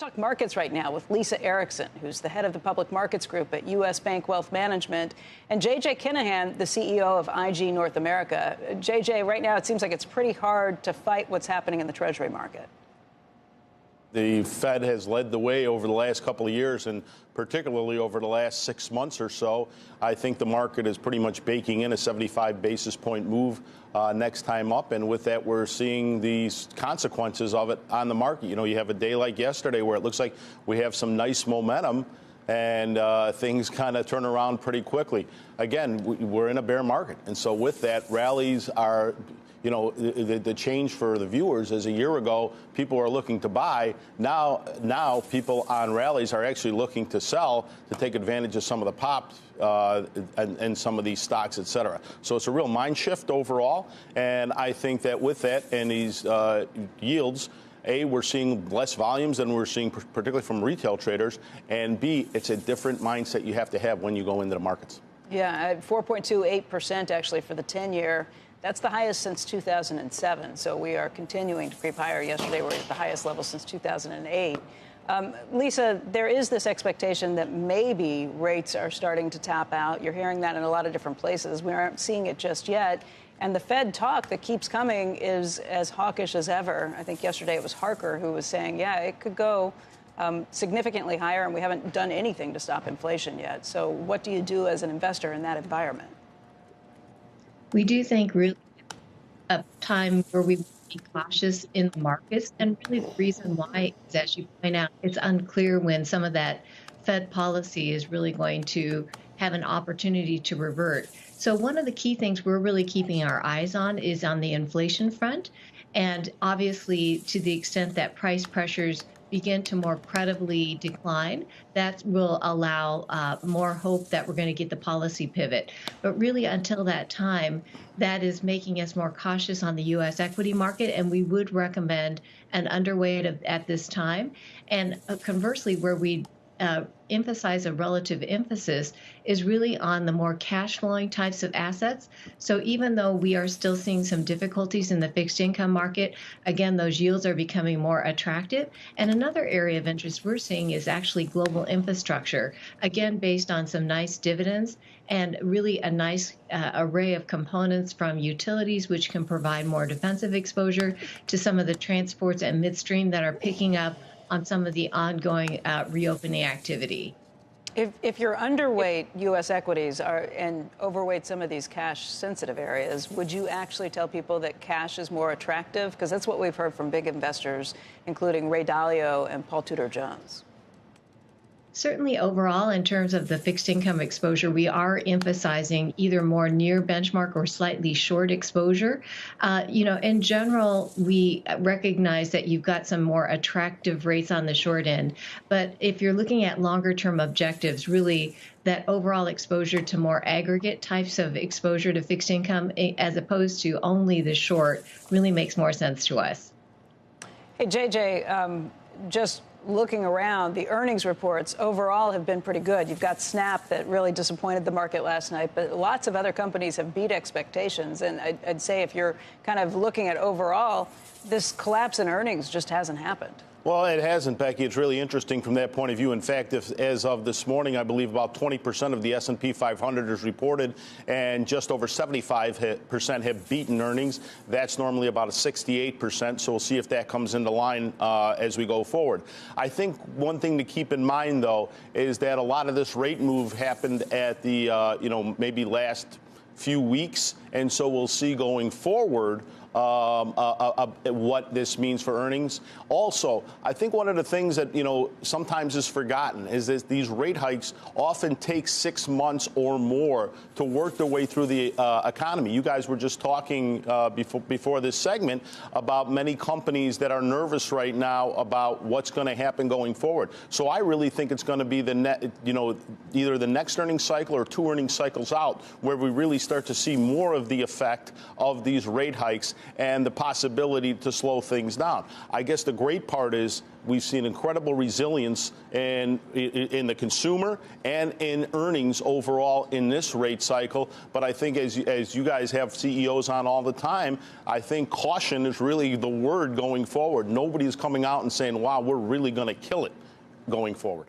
Talk markets right now with Lisa Erickson, who's the head of the public markets group at U.S. Bank Wealth Management, and J.J. Kinahan, the CEO of IG North America. J.J., right now it seems like it's pretty hard to fight what's happening in the Treasury market. The Fed has led the way over the last couple of years, and particularly over the last 6 months or so. I think the market is pretty much baking in a 75 basis point move next time up. And with that, we're seeing these consequences of it on the market. You know, you have a day like yesterday where it looks like we have some nice momentum and things kind of turn around pretty quickly. Again, we're in a bear market. And so with that, rallies are, you know, the change for the viewers is a year ago, people are looking to buy. Now people on rallies are actually looking to sell to take advantage of some of the pops and some of these stocks, et cetera. So it's a real mind shift overall. And I think that with that and these yields, A, we're seeing less volumes than we're seeing particularly from retail traders. And B, it's a different mindset you have to have when you go into the markets. Yeah, 4.28% actually for the 10-year. That's the highest since 2007. So we are continuing to creep higher. Yesterday, we're at the highest level since 2008. Lisa, there is this expectation that maybe rates are starting to tap out. You're hearing that in a lot of different places. We aren't seeing it just yet. And the Fed talk that keeps coming is as hawkish as ever. I think yesterday it was Harker who was saying, yeah, it could go significantly higher, and we haven't done anything to stop inflation yet. So what do you do as an investor in that environment? We do think really a time where we be cautious in the markets. And really the reason why is, as you point out, it's unclear when some of that Fed policy is really going to have an opportunity to revert. So one of the key things we're really keeping our eyes on is on the inflation front. And obviously, to the extent that price pressures begin to more credibly decline, that will allow more hope that we're going to get the policy pivot. But really, until that time, that is making us more cautious on the U.S. equity market, and we would recommend an underweight at this time. And conversely, where we emphasize a relative emphasis is really on the more cash flowing types of assets. So even though we are still seeing some difficulties in the fixed income market, again, those yields are becoming more attractive. And another area of interest we're seeing is actually global infrastructure, again, based on some nice dividends and really a nice array of components from utilities, which can provide more defensive exposure, to some of the transports and midstream that are picking up on some of the ongoing reopening activity. If you're underweight U.S. equities and overweight some of these cash-sensitive areas, would you actually tell people that cash is more attractive? Because that's what we've heard from big investors, including Ray Dalio and Paul Tudor Jones. Certainly overall, in terms of the fixed income exposure, we are emphasizing either more near benchmark or slightly short exposure. In general, we recognize that you've got some more attractive rates on the short end. But if you're looking at longer term objectives, really that overall exposure to more aggregate types of exposure to fixed income, as opposed to only the short, really makes more sense to us. Hey, JJ, just looking around, the earnings reports overall have been pretty good. You've got Snap that really disappointed the market last night, but lots of other companies have beat expectations. And I'd say if you're kind of looking at overall, this collapse in earnings just hasn't happened. Well, it hasn't, Becky. It's really interesting from that point of view. In fact, as of this morning, I believe about 20% of the S&P 500 is reported, and just over 75% have beaten earnings. That's normally about a 68%, so we'll see if that comes into line as we go forward. I think one thing to keep in mind, though, is that a lot of this rate move happened at the, maybe last few weeks, and so we'll see going forward what this means for earnings. Also, I think one of the things that, sometimes is forgotten is that these rate hikes often take 6 months or more to work their way through the economy. You guys were just talking before this segment about many companies that are nervous right now about what's going to happen going forward. So I really think it's going to be either the next earnings cycle or 2 earnings cycles out where we really start to see more of the effect of these rate hikes. and the possibility to slow things down. I guess the great part is we've seen incredible resilience in the consumer and in earnings overall in this rate cycle. But I think as you guys have CEOs on all the time, I think caution is really the word going forward. Nobody's coming out and saying, wow, we're really going to kill it going forward.